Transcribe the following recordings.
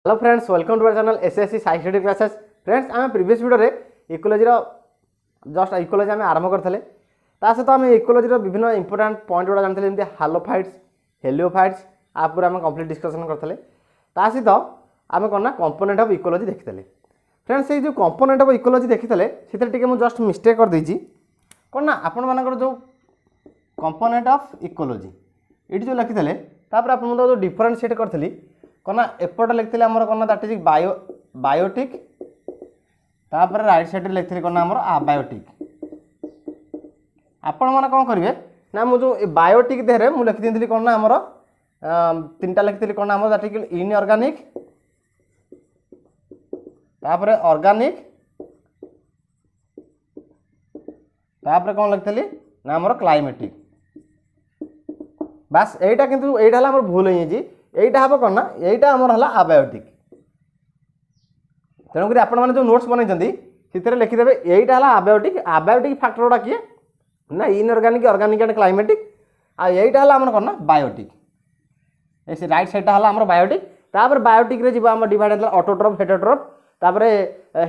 Hello friends, welcome to our channel SSC science study classes. Friends, आम previous video रे ecology just ecology आम आरंभ करते सहित आम इकोलॉजी विभिन्न इंपोर्टाट पॉइंट गुड़ा जानते जमी हालोफाइट्स, हेलियोफाइट्स आप पूरा आम कंप्लीट डिस्कसन करते सहित आम कौन ना कंपोनेंट ऑफ इकोलॉजी देखते। फ्रेंड्स, ये जो कंपोनेंट ऑफ इकोलॉजी देखते से मुझे जस्ट मिस्टेक कर देछि कौन ना आपण मानकर जो कंपोनेंट ऑफ इकोलॉजी ये जो लिखिते तापर आप जो डिफरेंशिएट करी कौन एपटे लिखते आमर कौन दैट इज बायोटिक तापर राइट साइड लिखते कौन आमर आबायोटिक। आपण मैंने कौन करेंगे ना मुझे बायोटिक देहरे मुझे लिखी कौन ना आमर तीन टा लिखी कौन आमर दैट इज इनऑर्गेनिक तापर ऑर्गेनिक तापर कौन लिखी ना आमर क्लाइमेटिक। बास एटा किंतु एटा हला हमर भूल होई जी एटा हम कौन ना यहीटा आमर है आबायोटिक। तेणुक आपण मैंने जो नोट्स बनई लिखिदेवे यहीटा है आबायोटिक। आबायोटिक फैक्टर गुड़ा किए ना इनऑर्गेनिक, ऑर्गेनिक एंड क्लाइमेटिक। आईटा है आम कौन ना बायोटिक। ऐसे राइट साइड है आम बायोटिक। तापर बायोटिक रे जीव आम डिवाइड होता ऑटोट्रोफ, हेटेरोट्रोफ। तापर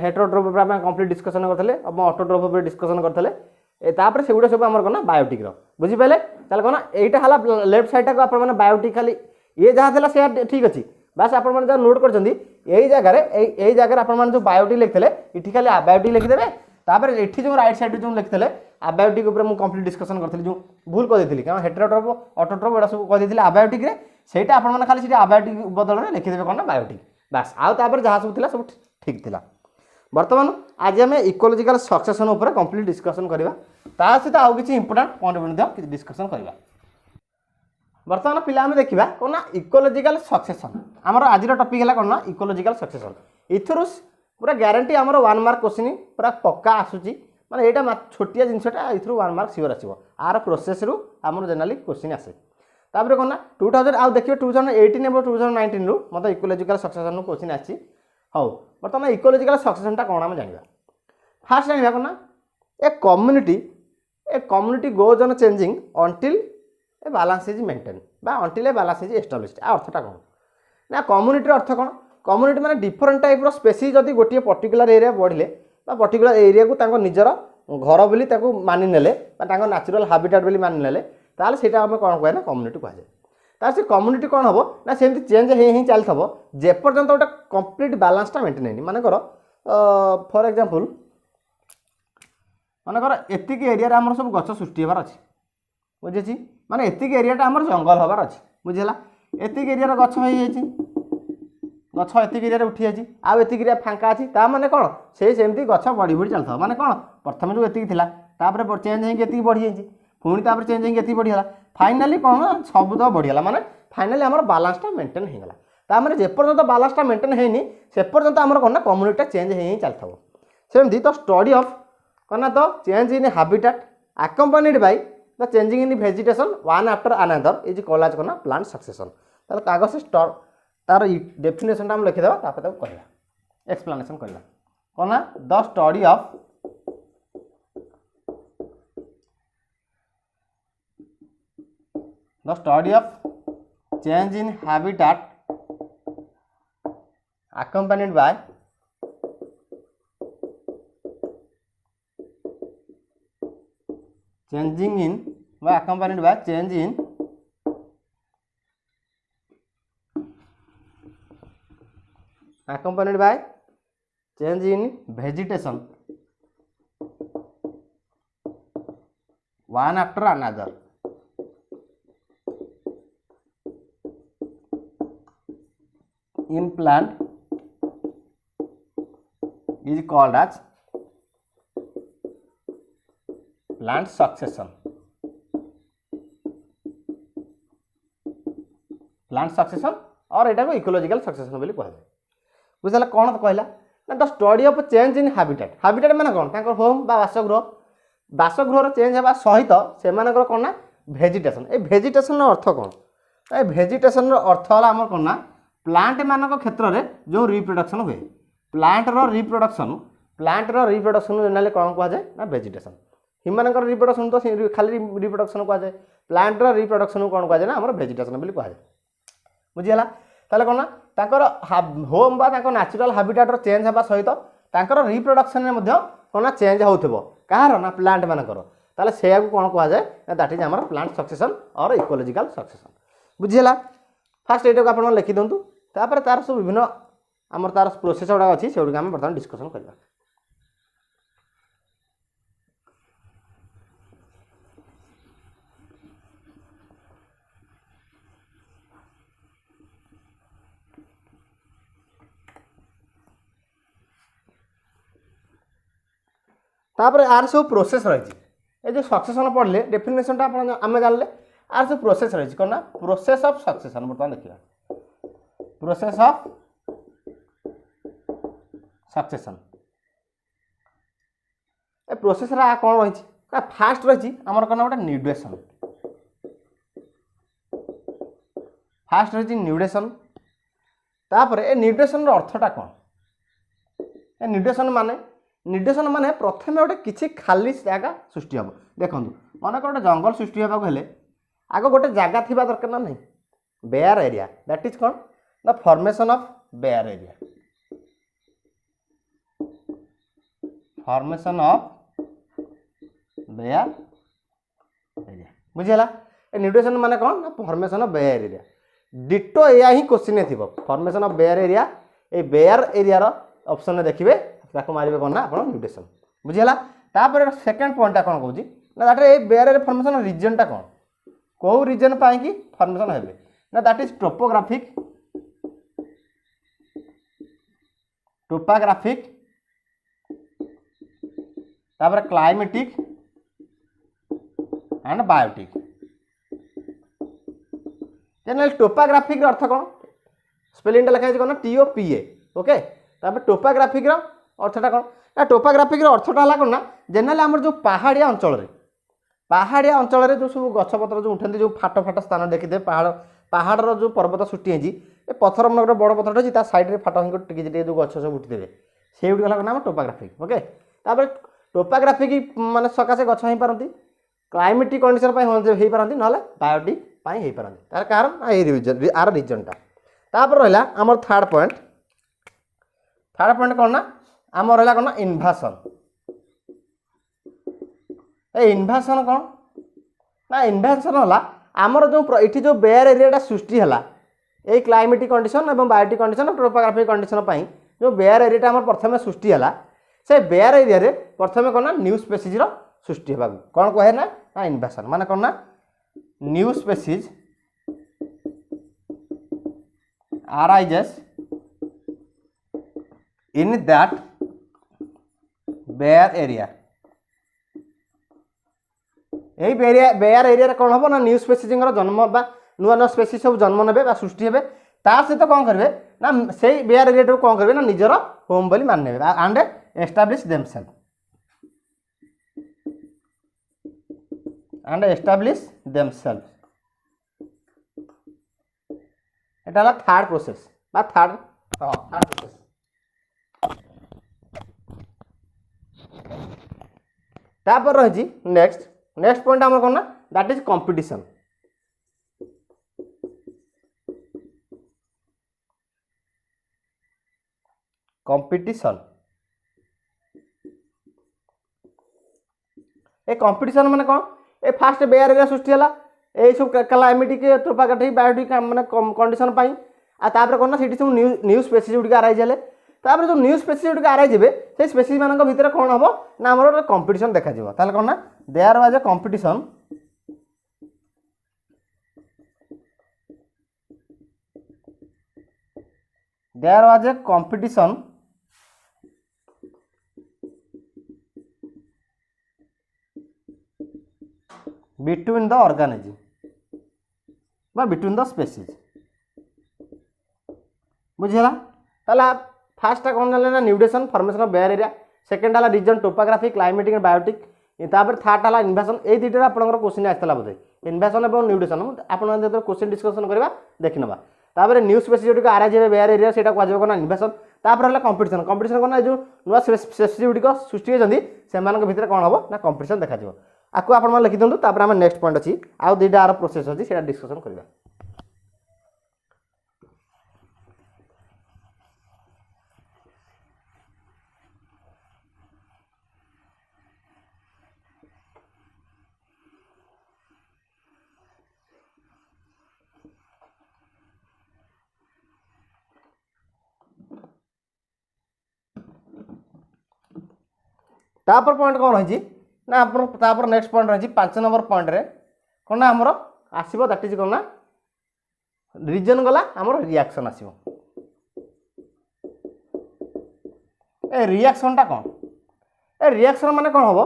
हेटेरोट्रोफ कंप्लीट डिस्कसन करते ऑटोट्रोफ डिस्कसन करते तापर से गुड़ा सब आम कौन ना बायोटिक बुझीपारे। चल कौन यहीटा है लेफ्ट साइड को आप बायोटिक खाली ये जहाँ था से ठीक अच्छी। बास आप नोट कर यही जगह आप जो बायोटिक लिखते ये खाली आबायोटिक लिखिदेवे। तापर ये जो राइट साइड जो लिखते आबायोटिक मुझे कंप्लीट डिस्कसन करी जो भूल कर कारण हेटेरोट्रोफ ऑटोट्रोफ एटा सब कही आबायोटिक से आपने खाली आबायोटिक बदल में लिखिदेवे कौन ना बायोटिक। बास आउे जहाँ सब थी सब ठीक था। बर्तमान आज आम इकोलॉजिकल सक्सेसन उपर कंप्लीट डिस्कसन करवा सहित आउ किसी इंपोर्टाट पॉइंट डिस्कसन करवा। बर्तमान पिला आम देखा कौन ना इकोलॉजिकल सक्सेसन आमर आज टॉपिक है कौन ना इकोलॉजिकल सक्सेसन। इथर पूरा ग्यारंटी आमर 1 मार्क क्वेश्चन पूरा पक्का आसूची माने यहाँ छोटिया जिनसा इथर 1 मार्क सियोर आसो आर प्रोसेस रु आमर जनरली क्वेश्चन आसे। तापर कौन ना 2000 आउ देखिए 2018 एवं 2019 रु मतलब इकोलॉजिकल सक्सेसन क्वेश्चन आसी। हाउ बर्तमान इकोलॉजिकल सक्सेसन कौन आम जाना फास्ट जाना कौन ना a community goes on changing until a balance is maintain बा until a balance is established. आ अर्थटा कौन ना कम्युनिटी अर्थ कौन कम्युनिटी माने डिफरेंट टाइप रो स्पेसीज जदि गोटे पर्टिकुलर एरिया बढ़िले बा पर्टिकुलर एरिया को तांको निजर घर बोली ताको मानि नेले बा तांको नेचुरल हैबिटेट बोली मानि नेले ताले सेटा हम कोन कहै ना कम्युनिटी कहै। तार से कम्युनिटी कौन हम ना सेमती चेंज ही चलथबो जे पर्यंत गोटे कंप्लीट बैलेंसटा मेंटेन हेनी। माने कर फॉर एग्जांपल माने कर एतिक एरिया रे हमर सब गछ सृष्टि होबार अछि बुझेछि माने एतिक एरियाटा हमर जंगल होबार अछि बुझिला। एतिक एरिया गछ हो जाइछि गछ एतिक एरिया उठी जाइछि आउ एतिक एरिया फांका अछि ता माने कोन से सेमती गछ बढ़ी बढ़ी चलथबो माने कोन प्रथम जो एतिक थिला तापर चेंज हेकि एतिक बढ़ी जाइछि पुणी तापर चेंज हेकि एतिक बढ़ी हला फाइनली कोन सब तो बढ़ी हला माने फाइनली हमर बैलेंसटा मेंटेन हे गला। ता माने जे पर्यंत बैलेंसटा मेंटेन हेनी से पर्यंत हमर कोन ना कम्युनिटीटा चेंज हे चलथबो। सेमती तो स्टडी ऑफ कोन ना तो change in habitat accompanied by the changing in vegetation one after another is called as कोना प्लांट सक्सेशन। तार कागज से तार डेफिनेशन हम लिखिदेवा तापर ताको कहला एक्सप्लेनेशन करला कोना the study of change in habitat accompanied by changing in by accompanied by change in accompanied by change in vegetation one after another in plant is called as plant succession। Plant succession और यहाँ को ecological succession बोली कहल बुझा कौन तो कहला ना the study of change in habitat. Habitat माने कौन तांकर होम बा बासगृह चेंज होगा सहित से कौन ना भेजिटेशन। ए भेजिटेशन अर्थ कौन ए भेजिटेशन अर्थ है आम कौन ना प्लांट मान क्षेत्र में जो रिप्रोडक्शन हुए प्लांटर रिप्रोडक्शन जनरली कौन कहुए ना भेजिटेशन। ह्यूमन रिप्रोडक्शन तो खाली रिप्रोडक्शन कहुए प्लांटर रिप्रोडक्शन कौन कहुए ना आम भेजिटेशन बोली कहुए बुझीगला। ताहले कौन ना तांकर होम बा तांकर नेचुरल हैबिटेट रो चेंज हेबा सहित तांकर रिप्रोडक्शन रे मध्ये कोना चेंज होउथबो कहार ना प्लांट मानकर ताले सेया को कोन कहा जाय दैट इज हमर प्लांट सक्सेशन और इकोलॉजिकल सक्सेशन बुझिला फास्ट एटा को आपण लिखि दंतु तापर तार सब विभिन्न हमर तार प्रोसेस गुडा अछि से गुडा हम बर्तमान डिस्कशन करबा तापर आर सब प्रोसेस रही ये जो सक्सेसन पढ़ले डेफिनेशन आम जानले आर सब प्रोसेस रही कौन ना प्रोसेस ऑफ सक्सेसन बर्तमान देखिए process of succession a process कौन रही फास्ट रही आमर कौन गोटे न्यूडेशन फास्ट रही न्यूडेशन तापर ए न्यूडेशन अर्थटा कौन ए निर्देशन माने प्रथम गोटे किसी खाली जगह सृष्टि हम देखो मन गोटे जंगल सृष्टि होगा हेले आग गोटे जगह थी दरकार ना नहीं बेयर एरिया दैट इज कौन the formation of bare area formation of bare area बुझीला ए निर्देशन माने कौन ना formation of bare area ditto या ही क्वेश्चन थी फॉर्मेशन ऑफ बेयर एरिया ए बेयर एरिया ऑप्शन देखिए ताको मारिबे कोन ना आपण न्यूट्रिशन बुझिला तापर सेकंड पॉइंट कोन कहूची ना that a bare formation region टा कोन को रीजन पाई कि फॉर्मेशन हेबे ना दैट इज टोपोग्राफिक तापर climatic and biotic general topographic अर्थ कोन स्पेलिंग लिखा है कोन TOPA ओके तापर टोपोग्राफिक अर्थटा कौन ना टोपोग्राफिक अर्थटा है कौन ना जेनराली आम जो पहाड़िया अंचल जो सब गछपत्र जो उठे जो फाट फाट स्थान देखिए पहाड़ जो पर्वत सृष्टि होती पथर मन गोटे बड़ पथर अच्छी सैड में फाट टे जो गछ सब उठिदेवे से गुड़ नाम टोपोग्राफिक ओके तापर टोपोग्राफिक मान सकाशे गछ हो पारती क्लाइमेटिक कंडीशन हो पारती ना बायोटिक हो पारती तार कारण आर रिजनटा तापर रहा आमर थर्ड पॉइंट कौन ना आम रहा कौन ना इन्भासन ए इन्भासन कौन ना इन्भासन है आमर जो ये जो बेयर एरिया सृष्टि है ये क्लाइमेटिक कंडीशन और बायोटिक कंडीशन टोपोग्राफिक कंडीशन जो बेयर एरिया आम प्रथम सृष्टि है से बेयर एरिया रे प्रथम कौन ना न्यू स्पेसीज सृष्टि होगा कौन कहे ना इन्भासन माने कौन ना new species arises in that bare area यही बेयर एरिया कौन हम ना न्यू स्पेसीज जन्म बा नुआ नुआ स्पेसीज सब जन्म ने सृष्टि हे तार सहित कौन करेंगे ना से बेयर एरिया कौन करेंगे ना निजर होम बोली मान and establish themselves Etah third process बा थर्ड प्रोसेस तापर रही नेक्स्ट पॉइंट आम कौन ना that is competition A competition माने कौन ए फास्ट बेयर एरिया सृष्टि है ये सब क्लाइमेटिक टोपोग्राफिक बायोटिक माने कंडीशन पाई आ तापर कौन ना सेठी सब न्यू स्पेसीज गुडी अराइज हेले तापर जो न्यू स्पेसीज गुडी अराइज हेबे से स्पेसीज मानक भितर कौन हम ना हमर कंपटीशन देखा जिवो ताले कौन ना there was a competition between the organism बा बिटवीन द स्पेसीज बुझेला ताला फास्ट कौन जाने ना nudation formation of bare area second है reason topography climatic and biotic तापर थर्ड है इन्वेशन ये दुटा आपंकर क्वेश्चन आसाला बोधे इन्वेशन और न्यूडेशन आप क्वेश्चन डिस्कसन करवा देखी ना तापर न्यू स्पेसीज जो आराइज हे बेयर एरिया से कहुना इन्वेशन तापर है कंपटीशन कौन जो नुआ स्पेसीज गुड़िक सृष्टि होती से भितर कौन हम ना कंपटीशन देखा आपको आप लिखि दिखाँ तापर आम नेक्स्ट पॉइंट अच्छी आउ दुईटा आर प्रोसेस अच्छी से डिस्कसन करवा तापर पॉइंट कौन रही ना तापर नेक्स्ट पॉइंट रही 5 नंबर पॉइंट रे कौन ना आमर आसो दैट इज कौन ना रीजन गला आमर रिएक्शन आसो ए रिएक्शनटा कौन ए रिएक्शन माने कौन हम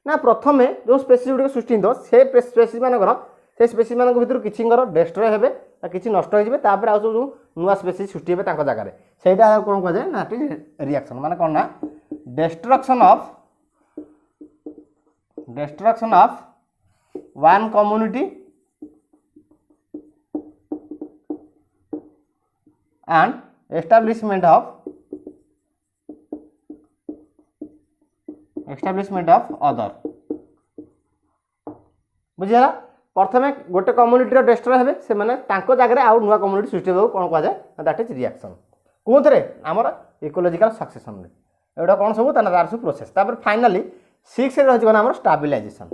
ना प्रथम जो स्पेसीज गुड़िक सृष्टि हो से स्पेसीज मानकर से स्पेसीज मान भर किसी डेस्ट्रय हे कि नष्ट हो तापर आउ सब नुआ स्पेसीज सृष्टि हे जगार से कौन कह जाए ना रिएक्शन माने कौन ना destruction of one community and establishment of other बुझीगला प्रथमे गोटे कम्युनिटी डेस्ट्रय हे से माने तांको जगह आउ नुआ कम्युनिटी सृष्टि हो कौन कह जाए दैट इज रिएक्शन कौन थे आमर इकोलॉजिकल सक्सेशन में एटा कौन सब तार सब प्रोसेस तापर फाइनाली 6 रही कौन आमर स्टाबिलाइजेशन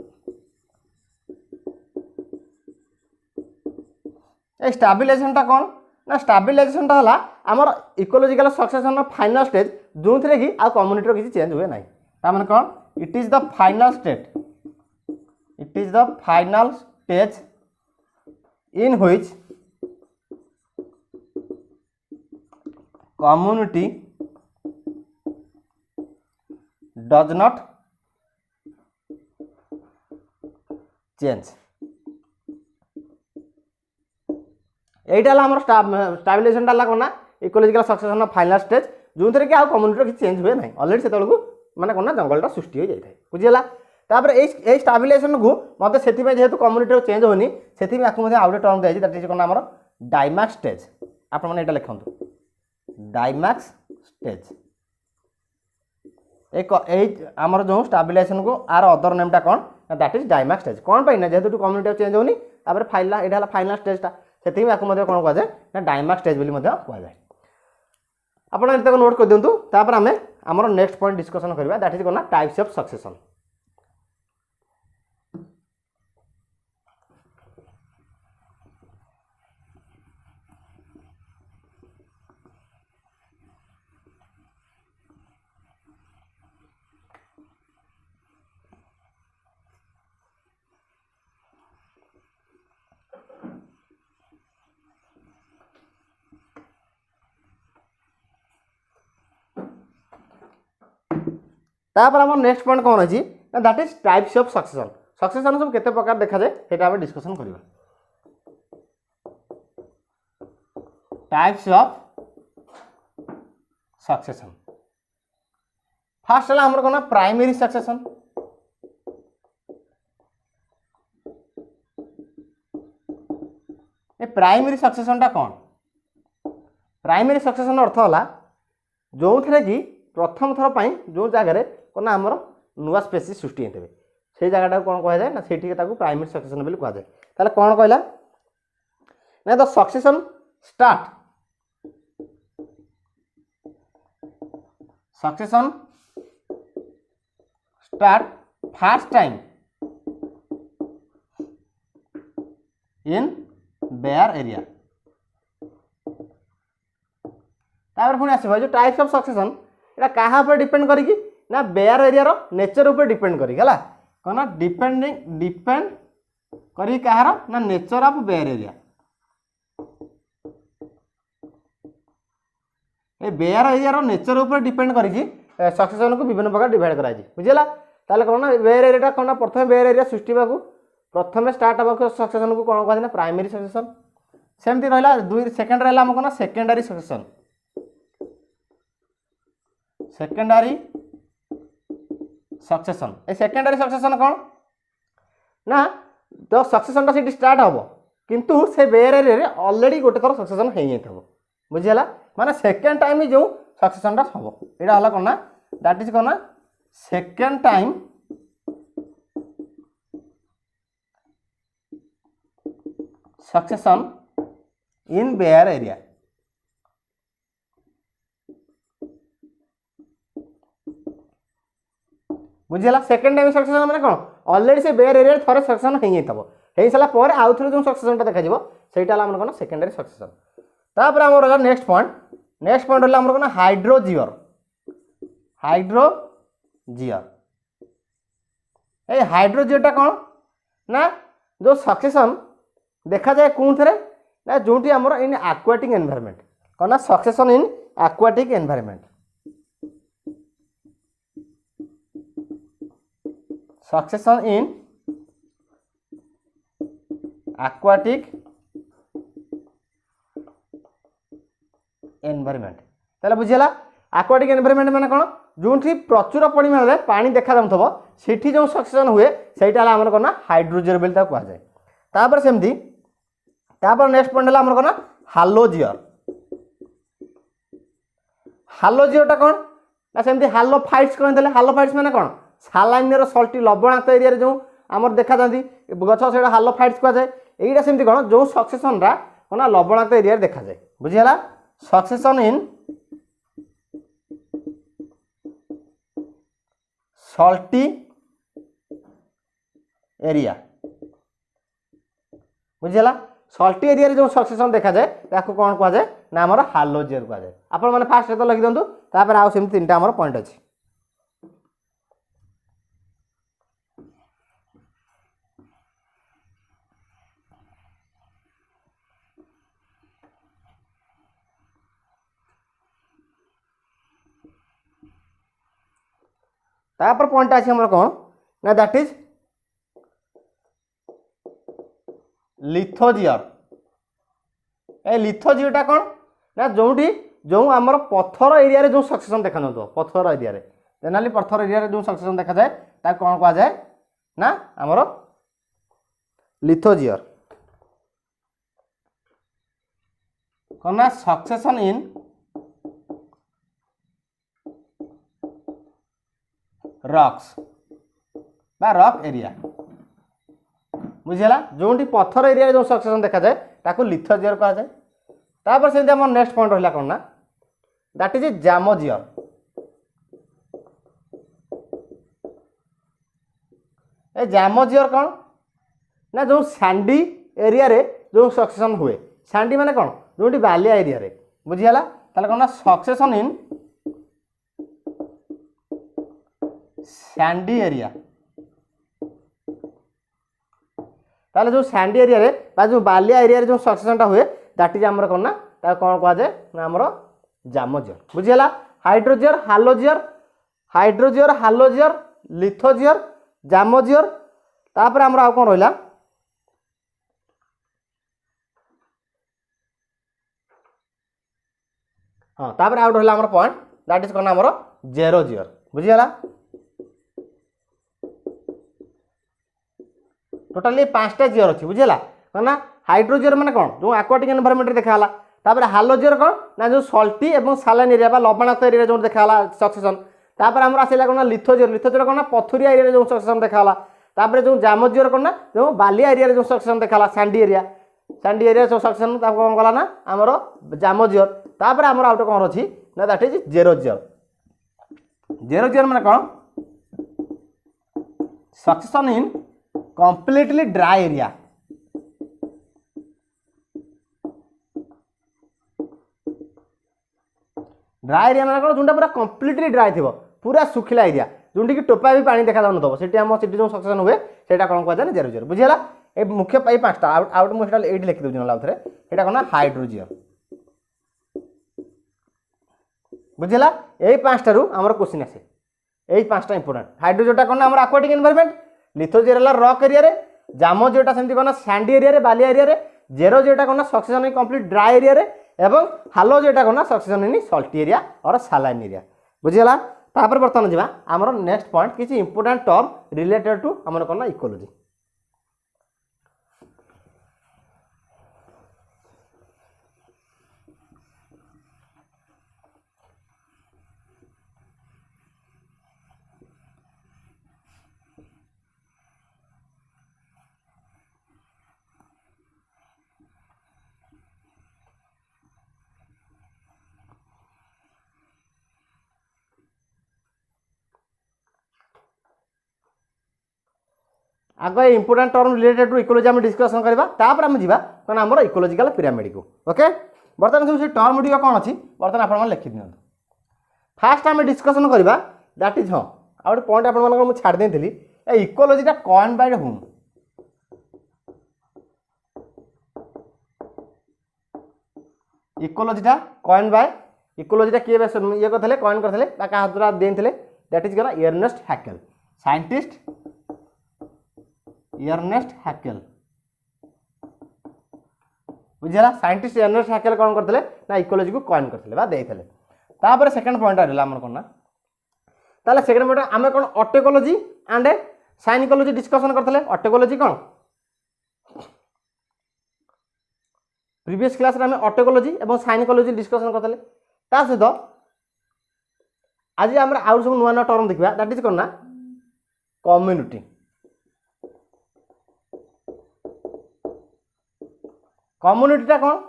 ए स्टाबिलाइजेशनटा कौन ना स्टाबिलाइजेशनटा है आमर इकोलॉजिकल सक्सेशन फाइनल स्टेज जो थे कि आ कम्युनिटी किसी चेंज हुए ना तार कौन it is the final state it is the final stage in which community does not change एटा आम स्टाबिलाइजेशनटा कौन ना इकोलॉजिकल सक्सेशन फाइनल स्टेज जो थे कि आ कम्युनिटी किसी चेंज हुए ना ऑलरेडी से माने कौन ना जंगलटा सृष्टि हो जाए बुझीगला तापर ए स्टाबिलाइजेशन को मत से जेहेतु कम्युनिटी चेंज होनी से आउ गए टर्म दिया दैट इज कौन आमर डायमैक्स स्टेज आप लिखु डायमैक्स स्टेज एक आमर जो स्टाबिलाइजेशन को आर अदर नेमटा कौन दैट इज डायमैक्स स्टेज कौन पाई ना जेहेतु कम्युनिटी चेंज होनी तापर फाइनल यहाँ फाइनल स्टेजटा से कौन कह जाए ना डायमैक्स स्टेज कह जाए आप नोट कर दिंतु तापर आम आमर नेक्स्ट पॉइंट डिस्कसन करबा दैट इज कौन ना टाइप्स ऑफ सक्सेशन तापर आम नेक्स्ट पॉइंट कौन अच्छी that is types of succession succession सब केते प्रकार देखा जाए सेटा आम डिस्कसन करबा टाइप्स ऑफ सक्सेशन फर्स्ट है आमर कौन प्राइमरी सक्सेशन ए प्राइमरी सक्सेशनटा कौन प्राइमरी सक्सेशन अर्थ है जो थे कि प्रथम थर पर जो जगह कौन आमर नुआ स्पेसीज सृष्टि होते से जगह कौन कह जाए ना से प्राइमरी सक्सेशन बोली कह जाए ताले कौन कहला ना the succession start first time in bare area तापर पुणी आसो जो टाइप्स ऑफ सक्सेशन এটা কাহা উপরে ডিপেন্ড করি কি না বেয়ার এরিয়ার নেচর উপরে ডিপেন্ড করি গলা কোন ডিপেন্ড করি কাহার না নেচর অফ বেয়ার এরিয়া এই বেয়ার এরিয়ার নেচর উপরে ডিপেন্ড করি কি सक्सेशन को विभिन्न प्रकार डिवाइड करा जी बुझीला ताले कोन बेयर एरिया कोन प्रथम बेयर एरिया सृष्टि बाकू प्रथम स्टार्ट हबा सक्सेशन को कोन कहना प्राइमरी सक्सेशन सेमती रहला दुई सेकंड रहला हम कोन सेकेंडरी सक्सेशन सेकेंडरी सक्सेशन ए सेकेंडरी सक्सेशन कौन ना तो सक्सेशनटा से स्टार्ट हम किंतु से बेयर एरिया ऑलरेडी गोटे थर सक्सेशन हो जाता बुझीगला माने सेकेंड टाइम जो सक्सेशनटा हम यहाँ है कौन ना दैट इज कौन ना second time succession in bare area बुझीगला सेकेंड टाइम सक्सेशन माने कौन ऑलरेडी से बेयर एरिया थोड़े सक्सेशन हो सारा पर आउ थे जो सक्सेशनटा देखा सहीटा आम कौन सेकेंडरी सक्सेशन तापर आम नेक्स्ट पॉइंट है कौन हाइड्रोजियर ए हाइड्रोजियोटा कौन ना जो सक्सेसन देखा जाए कौन थे ना जोटी आमर इन एक्वाटिक एनवायरनमेंट कौन ना सक्सेसन इन एक्वाटिक एनवायरनमेंट सक्सेसन इन एक्वाटिक एनवायरनमेंट ताले बुझीला एक्वाटिक एनवायरनमेंट माने कौन जो प्रचुर परिमाण में पानी देखा जाऊँ सेठी जो सक्सेसन हुए सहीटा आमर कौन ना हाइड्रोजियर बोली कह जाए तापर सेमती तापर नेक्स्ट पॉइंट है कौन हालोजियर हालोजियरटा कौन ना सेमती हालोफाइट्स कहते हालोफाइट्स माने कौन सालाइन सल्टी लवणाक्त एरिया जो आमर देखा जाती गछ से हालोफाइट्स कह जाए यहीटा सेमती कौन जो सक्सेसन कौन लवणाक्त एरिया देखा जाए बुझीगला succession in salty area बुझीगला salty area जो सक्सेसन देखा जाए ताको कौन कह जाए ना आमर हालोजियर कह जाए आपण मैंने फास्ट तो लिखि दिंतु तापर आउ सेमती तीनटा आमर पॉइंट अछि तापर पॉइंट अछि हमर कौन ना दैट इज लिथोजियर ए लिथोजियरटा कौन ना जोटी जो आमर पत्थर एरिया जो सक्सेसन देखा जाऊ पत्थर एरिया जेनाली पत्थर एरिया जो सक्सेसन देखा जाए ताको कौन कह जाए ना आमर लिथोजियर कौन ना सक्सेसन इन रॉक्स बा रॉक एरिया बुझीगला जो पत्थर एरिया जो सक्सेसन देखा जाए ताको लिथोजियर कह जाए तापर से आम नेक्स्ट पॉइंट रहा कौन ना दैट इज जामोजियर ए जामोजियर कौन ना जो सैंडी एरिया रे जो सक्सेसन हुए सैंडी माने कौन जो बालिया एरिया रे बुझीगला ताले कौन ना सक्सेसन इन सैंडी एरिया ताले जो सैंडी एरिया रे बा जो बालिया एरिया रे जो सक्सेसनटा हुए दैट इज आमर कौन ना ता कौन कह जाए ना आमर जामोजियर बुझीगला हाइड्रोजियर हालोजियर लिथोजियर जामोजियर तापर आमर आ कौन रहिला हाँ तापर आउट रहिला आमर पॉइंट दैट इज कौन आमर जेरोजियर बुझीगला टोटाली 5टा जियर अच्छी बुझीगला कौन ना हाइड्रोजियर माने कौन जो एक्वाटिक एनवायरनमेंट देखाला तापर हालोजियर कौन ना जो सल्टी और सालाइन एरिया बा लवणाक्त एरिया जो देखाला सक्सेसन तापर आमर आसिला कौन ना लिथोजियर कौन ना पथुरिया एरिया जो सक्सेसन देखाला तापर जो जामोजियर कौन ना जो बालिया एरिया जो सक्सेसन देखाला सैंडी एरिया जो सक्सेसन कौन कला ना आमर जामोजियर तापर आमर आउट कौन अच्छी ना दैट इज जेरोजियर माने कौन succession in completely dry area माने कौन जोटा पूरा कंप्लीटली ड्राई थी पूरा सुखिला एरिया जोटी कि टोपा भी पानी देखा जाऊन दब से जो सक्सेसन हुए सेटा कौन कह जाए जेरोजियर बुझीगला ए मुख्य 5टा आउट मुझे ये लिखी दूसरी ना थे ये कौन ना हाइड्रोजियर बुझीगला यही 5टारू आमर क्वेश्चन आसे यही 5टा इंपोर्टेंट हाइड्रोजियरटा कौन ना आमर एक्वाटिक एनवायरनमेंट लिथोजियर रॉक एरिया रे जामोजियरटा सेमती कौन ना सैंडी एरिया रे बालिया एरिया रे जेरोजियरटा कौन ना succession in complete dry area रे एवं हालोजियरटा कौन ना सक्सेसन इन सल्टी एरिया और सालाइन एरिया बुझीगला तापर बर्तमान जावा आमर नेक्स्ट पॉइंट किसी इंपोर्टेंट टर्म रिलेटेड टू आमर कौन ना इकोलॉजी आगे important term related to ecology आम डिस्कसन करवा तापर आम जावा कौन आमर इकोलॉजिकल पिरामिड को ओके बर्तमान सब टर्म गुड़िक कौन अच्छी बर्तमान आप लिखि दिखाँ फास्ट आम डिस्कसन करवा दैट इज हाँ आ गए पॉइंट आप छाड़ी ए इकोलॉजीटा coin by whom? इकोलॉजीटा coin bye इकोलॉजीटा किए ये करथिले कॉइन करथिले बा का द्वारा देनथिले दैट इज कौन Ernest Haeckel scientist Ernest Haeckel बुझिला साइंटिस्ट एर्नेस्ट हैकेल कौन करथिले ना इकोलॉजी को कॉइन करथिले बा देइथिले तापर सेकंड पॉइंट रहला हमर कोन ना ताले सेकंड पॉइंट आमे कोन ऑटोकोलॉजी एंड साइनिकोलॉजी डिस्कशन करथिले ऑटोकोलॉजी कोन प्रीवियस क्लास रे आमे ऑटोकोलॉजी एवं साइनिकोलॉजी डिस्कशन करथिले ता सहित आज आम आउ सब नुआ नुआ टर्म देखा दैट इज कौन ना कम्युनिटी कम्युनिटीटा कौन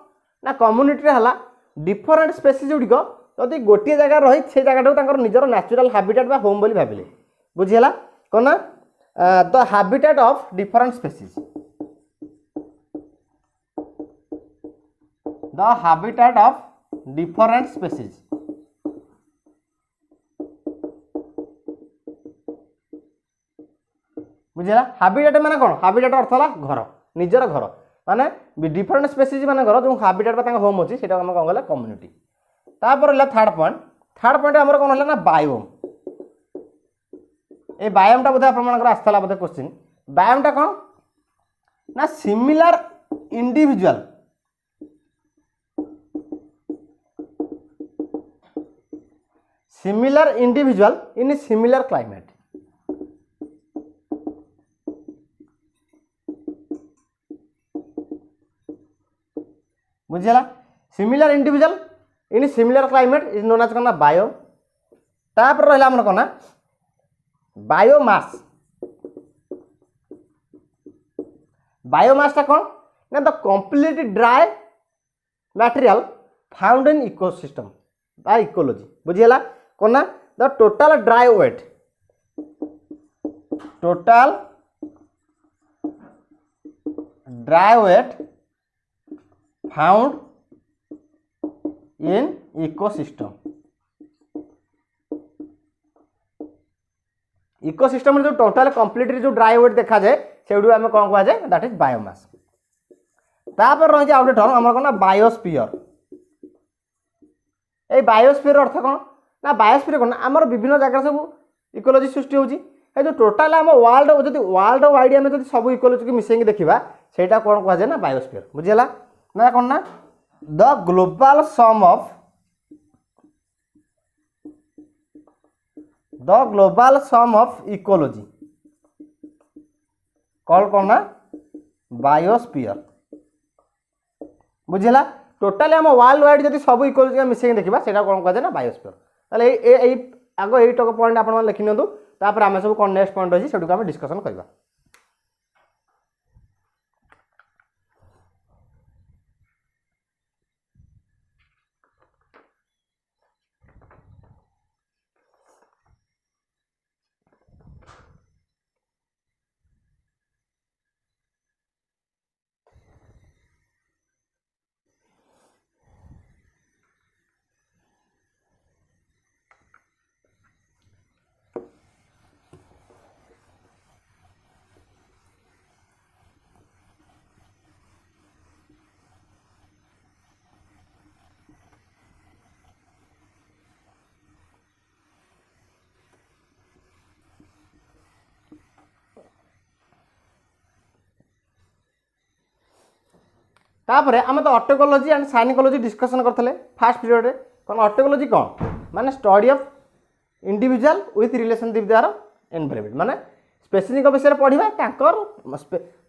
ना कम्युनिटी है डिफरेंट स्पेसीज गुड़िक जदि गोटे जगह रही से जगह निजर नेचुरल हैबिटेट बा होम बोली भाविले बुझीला कौन ना the habitat of different species the habitat of different species बुझीला हैबिटेट माने कौन हैबिटेट अर्थ है घर निजर घर माने डिफरेंट स्पेसीज माने घर जो हैबिटेट बा होम अच्छी से कौन कहला कम्युनिटी तापर थर्ड पॉइंट आमर कौन है ना बायोम ए बायोमटा बोधे आपंकर आसाला बोधे क्वेश्चन बायोमटा कौन ना similar individual in similar climate बुझीला similar individual in similar climate is known as कौन ना बायो तापर रहा हमर कौन ना बायोमास बायोमासटा कौन ना the complete dry material found in ecosystem बा इकोलॉजी बुझीला कौन ना the total dry weight found in ecosystem ecosystem जो टोटल कंप्लीटली जो ड्राई वेट देखा जाए से आम कौन कह जाए दैट इज बायोमास तापर रही आउटे टर्म आम कौन ना बायोस्फीयर ए बायोस्फीयर अर्थ कौन ना बायोस्फीयर कौन आमर विभिन्न जगह सब इकोलॉजी सृष्टि होची जो टोटाल आम वर्ल्ड वाइड आम सब इकोलॉजी को मिसेंगे देखा सेटा कौन कह जाए ना बायोस्फीयर बुझीला ना कौन ना the global sum of ecology call कौन ना बायोस्फीयर बुझीला टोटाल आम वर्ल्ड वाइड जब सब इकोलॉजी का मिसेंगे देखा सेटा कौन कह जाए ना बायोस्फीयर ताले आग यही टक पॉइंट आप लिखि नियंतु तापर आम सब कौन नेक्स्ट पॉइंट अच्छी से आम डिस्कसन करवा तापर आम तो ऑटोकोलॉजी एंड साइनिकोलॉजी डिस्कशन करते फास्ट पीरियड में कौन ऑटोकोलॉजी कौन माने study of individual with relationship द्वारा एनवायरनमेंट माने स्पेसिफिक विषय पढ़ा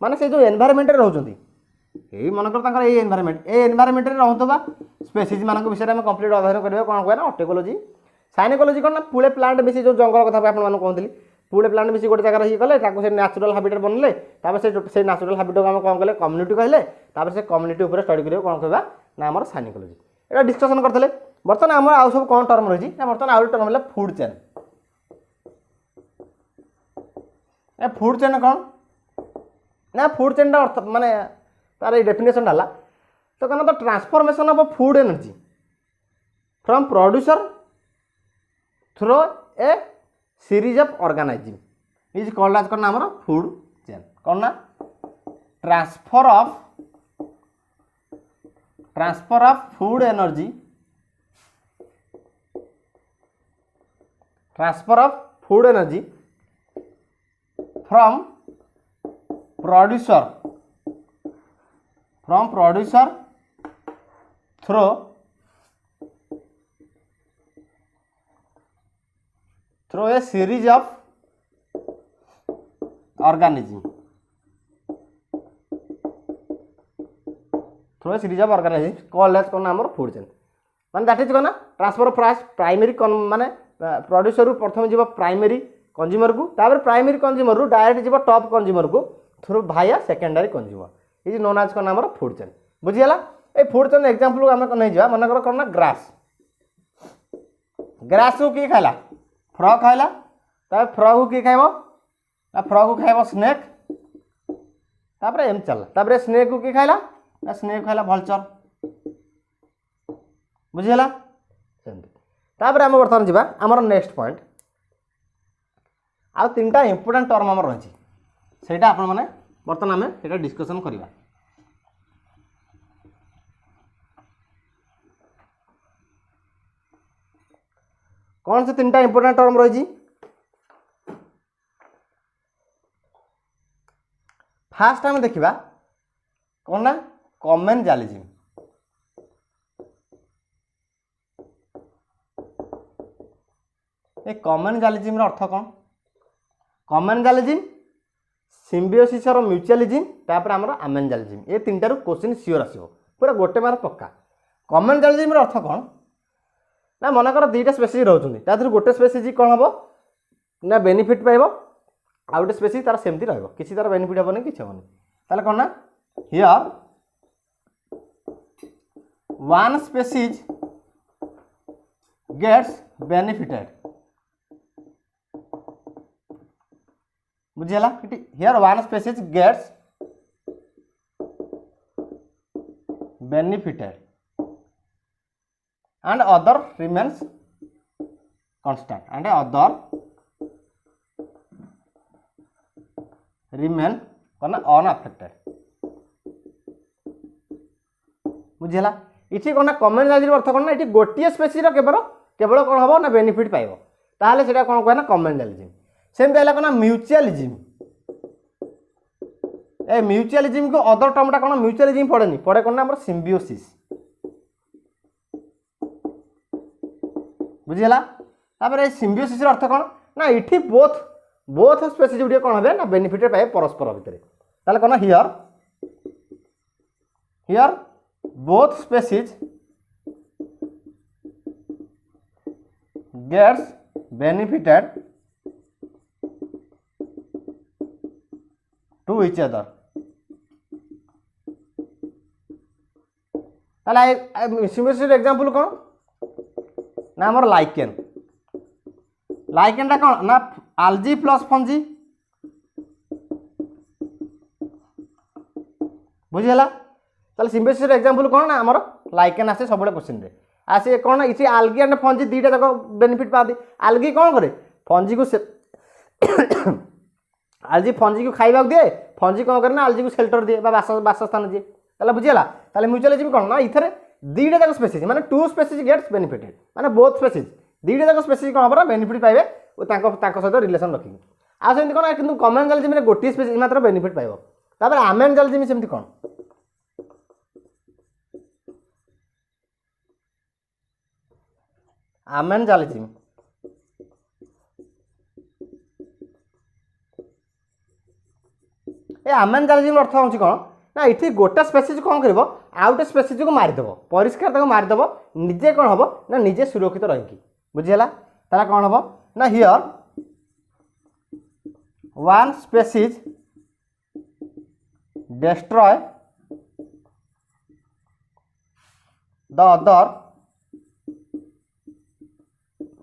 माने से जो एनवायरनमेंट रोचंती यही मनकर ये एनवायरनमेंट रोबा स्पेसीज मान विषय में कंप्लीट अध्ययन करेंगे कौन कहे ना ऑटोकोलॉजी साइनिकोलॉजी कौन ना पुले प्लांट मिसी जो जंगल कथा आपको कहती पुले प्लांट मिसी गोटे जगह ये कले से नेचुरल हैबिटेट बनले से नेचुरल हैबिट को कौन कले कम्युनिटी कहले से कम्युनिटी उपर स्टडी करेंगे कौन कहवा ना आम साइनिकोलॉजी ये डिस्कसन करते बर्तमान आम आउ सब कौन टर्म रही ना बर्तमान आउ टर्म है food chain A food chain कौन ना फूड चेन अर्थ माने तार डेफिनेशन डाला तो कहना the transformation of food energy from producer through a series of organizing is called as कौन आमर फूड चेन कौन ना transfer of food energy from producer through a series of organism called as कौन आमर food चेन माने that is कौन transfer of primary माने प्रोड्यूसर प्रथम जीव प्राइमरी कंज्यूमर को तापर प्राइमरी कंज्यूमर रु डायरेक्ट जीव टॉप कंज्यूमर को थ्रू भाया secondary consumer is known as कौन आमर फूड चेन बुझीगला ए फूड चेन एग्जांपल आम नहीं जा मन कर कौन ना ग्रास को किए खाइला फ्रॉग खाइला तापर फ्रॉग को किए खाइबो ना फ्रॉग को खाइबो स्नेक तापर एम चलला तापर स्नेक को किए खाइला ना स्नेक खाइला भल्चर बुझीगला सेमती तापर आम बर्तमान जा आमर नेक्स्ट पॉइंट आ तीन टा इंपोर्टेंट टर्म आमर रही सेटा आपण माने बर्तमान आम सेटा डिस्कशन करवा कौन से तीन टा इंपोर्टेंट टर्म रही फास्ट आम देखा कौन ना कमेन्जालिज्म ए कमेन्जालिज्म अर्थ कौन कमेन्जालिज्म सिम्बियोसिस और म्यूचुअलिज्म तापर आमर आमेन्जालिज्म ये तीन टारू क्वेश्चन सियोर आसो पूरा गोटे मार्क पक्का कमेन्जालिज्म अर्थ कौन ना मनकर दुईटा स्पेसीज रोचे तादर गोटे स्पेसीज कौन हम ना बेनिफिट पाइब आ गोटे स्पेसीज तार सेमती रहिबो किसी तार बेनिफिट हेबोनी किछि हेबोनी ताले कौन ना here one species gets benefited बुझीगला here one species gets benefited and other remains constant and other remain unaffected बुझीगला इठी कोना कमेन्जालिज्म अर्थ कोना इठी गोटिए स्पेसीज केवल केवल कोन हबो ना बेनिफिट पाइबो ताले सेटा कोन कहना कमेन्जालिज्म सेम बेला कोना म्यूचुअलिज्म ए म्यूचुअलिज्म को अदर टर्मटा कोन म्यूचुअलिज्म पड़ेनी पड़े कोन हमर सिम्बियोसिस बुझीगला तापर ए सिम्बियोसिस अर्थ कौन ना इठी बोथ स्पेसीज गुडी कौन हे ना बेनिफिट पाए परस्पर भितर ताले कौन here both species gets benefited to each other ताले सिम्बियोसिस एग्जांपल कौन ना आमर लाइकेन टा कौन ना आलजी प्लस फंजी बुझीगला ताले सिम्बियोसिस एग्जांपल कौन ना आमर लाइकेन आसे सब क्वेश्चन रे आसे कौन इसी आलगी एंड फंजी दुईटा जाक बेनिफिट पाती आलगी कौन करे फंजी को आलजी फंजी को खाइबा दिए फंजी कौन करे ना आलजी को शेल्टर दिए बासस्थान दिए ताले बुझीगला ताले म्यूचुअलिज्म कौन ना इथरे दुईटा जाक स्पेसीज माने टू स्पेसीज गेट्स बेनिफिटेड माने बोथ स्पेसीज दुईटा जाक स्पेसीज कौन हम बेनिफिट पाइबे सहित रिलेसन रखिए आ सेमती कौन किंतु कमेन्जालिज्म रे गोटे स्पेसीज मात्र बेनिफिट पाइबो तापर आमेन्जालिज्म सेमती कौन आमेन्जालिज्म ए आमेन्जालिज्म अर्थ होची कौन ना इठी गोटे स्पेसीज कौन करिवो आ गोटे स्पेसीज को मारिदेव परिष्कार ताको मारिदेव निजे कौन हम ना निजे सुरक्षित रही बुझीगला ताला कौन हम ना here one species destroy the other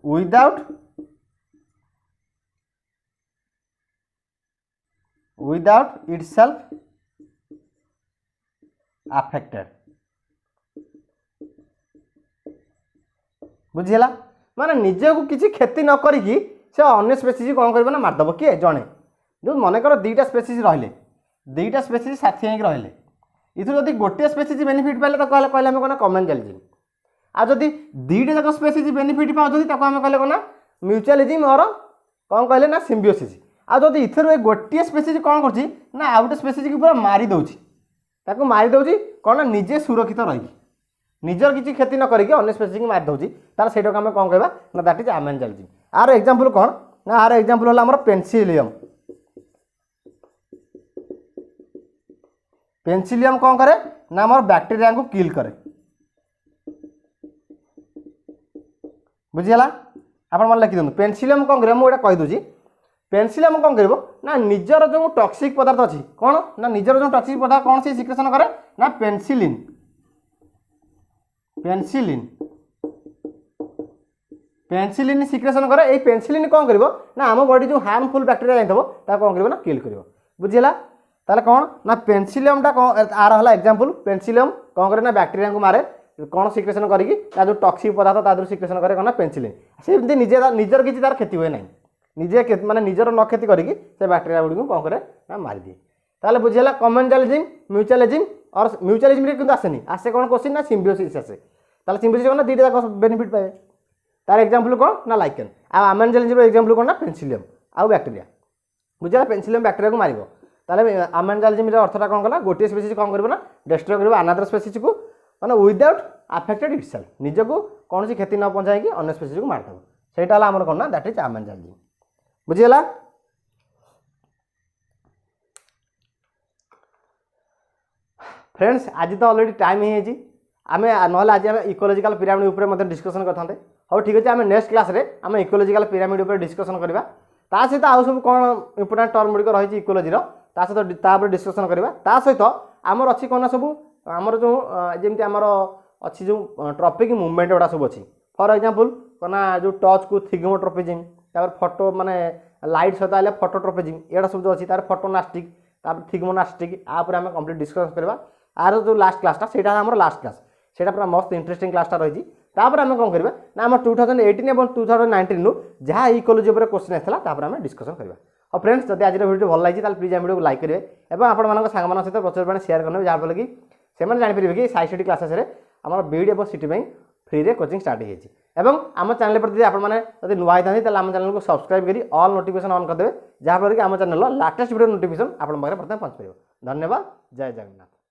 without itself affected बुझीगला माने निजे को किसी क्षति न करिकी से अन्य स्पेसीज कौन कर मारदेव किए जड़े जो मनकर दुईटा स्पेसीज रहिले दुईटा स्पेसीज साथी होकर रहिले इथु जदि गोटे स्पेसीज बेनिफिट पाइले तो कहले कहले आम कौन कमेंजालिज्म आ जदि दुईटा जाक स्पेसीज बेनिफिट पाउछथि ताको आम कहले कौन म्यूचुअलिज्म और कौन कहले ना सिम्बियोसिस आ जदि इथर गोटे स्पेसीज कौन करछि ना आ गोटे स्पेसीज की पूरा मारी दउछि ताको मारी दउछि कौन ना निजे सुरक्षित रही निजर किसी क्षति न करिके अन्य स्पेसीज की मारी दउछि तार सेटा आम कौन कहबा ना दैट इज अमेंजालिज्म आर एग्जांपल कौन ना आर एग्जांपल होला हमर पेनिसिलियम पेनिसिलियम कौन करे ना हमर बैक्टीरिया को किल करे बुझीगला आपण मन लिखि दिनु पेनिसिलियम कौन करे मुझे कहि दूची पेनिसिलियम कौन करिवो ना निजर जो टॉक्सिक पदार्थ अछि कौन ना निजर जो टॉक्सिक पदार्थ कौन से सिक्रेशन करे ना पेनिसिलिन पेनिसिलिन पेनिसिलिन सिक्रेशन करे ए पेनिसिलिन कौन करिवो ना हम बॉडी जो हार्मफुल बैक्टीरिया जाइथबो ता कौन करिवो ना किल करिवो बुझीगला ताले कौन ना पेनिसिलियम टा आर हला एग्जांपल पेनिसिलियम कौन करे ना बैक्टीरिया को मारे कौन सिक्रेशन करिकी ता जो टॉक्सिक पदार्थ ता सिक्रेशन करे कौन ना पेनिसिलिन से निजर किसी तार क्षति हुए ना निजे माने निजर न क्षति करिकी से बैक्टीरिया गुडी को कौन करे ना मारी दिए ताले बुझीगला कमेंजालिज्म म्यूचुअलिज्म और म्यूचुअलिज्म रे किंतु आसेनी आसे कौन क्वेश्चन ना सिम्बियोसिस आसे ताले सिम्बियोसिस कौन ना दुईटा जाक बेनिफिट पाए तार एग्जांपल कौन ना लाइकेन आ अमेंजालिज्म रो एग्जांपल कौन ना पेनिसिलियम आ बैक्टीरिया बुझीगला पेनिसिलियम बैक्टीरिया को मारिबो ताले अमेंजालिज्म रो अर्थटा कौन कला गोटे स्पेसीज कौन करबो ना डिस्ट्रॉय करबो अनदर स्पेसीज को माने विदाउट अफेक्टेड इटसेल्फ निजको कौन सी क्षति न पहुंचाई कि अन्य स्पेसीज को मारदबो सेटा हला हमर कौन ना दैट इज अमेंजालिज्म बुझीगला फ्रेंड्स आज तो ऑलरेडी टाइम ही है आम ना आज आम इकोलॉजिकल पिरामिड ऊपर मतलब डिस्कशन करते हाँ ठीक अच्छे आम नेक्स्ट क्लास रे आम इकोलॉजिकल पिरामिड ऊपर डिस्कशन करवा ता सहित आउ सब कौन इंपोर्टेंट टर्म गुड़िक रही इकोलॉजी ता सहित तापर डिस्कशन करवा ता सहित आमर अच्छी कौन सब आमर जो जमी आमर अच्छी जो ट्रॉपिक मूवमेंट गुड़ा सब अच्छी फॉर एग्जांपल कौन जो टच को थिगोट्रोपिज्म तापर फोटो माने लाइट सहित आइले फोटोट्रोपिज्म एटा सब जो अच्छी तार फोटोनास्टिक तापर थिगमोनास्टिक आपर आम कंप्लीट डिस्कशन करवा आर जो लास्ट क्लासटा सेटा हमर लास्ट क्लास सेटा पूरा मस्त इंटरेस्टिंग क्लासटा रही तापर आम कौन करवा ना आम 2018 और 2019 रु जहाँ इकोलॉजी उपर क्वेश्चन आसाला तापर आम डिस्कशन करवा और फ्रेंड्स जब आज वीडियो भल लगी ताल प्लीज वीडियो को लाइक करेंगे और आपण सांग सहित प्रचुर परिमाण शेयर करेंगे जहाँफल कि से जापर कि साई सिटी क्लासेस आम बीड और सिटी फ्री रे कोचिंग स्टार्ट हो आम चैनल पर जब नुआ होता है आम चैनल को सब्सक्राइब करी ऑल नोटिफिकेशन ऑन करदे जहाँफल कि आम चैनल लाटेस्ट वीडियो नोटिफिकेशन आप प्रथम पहुँच पार। धन्यवाद। जय जगन्नाथ।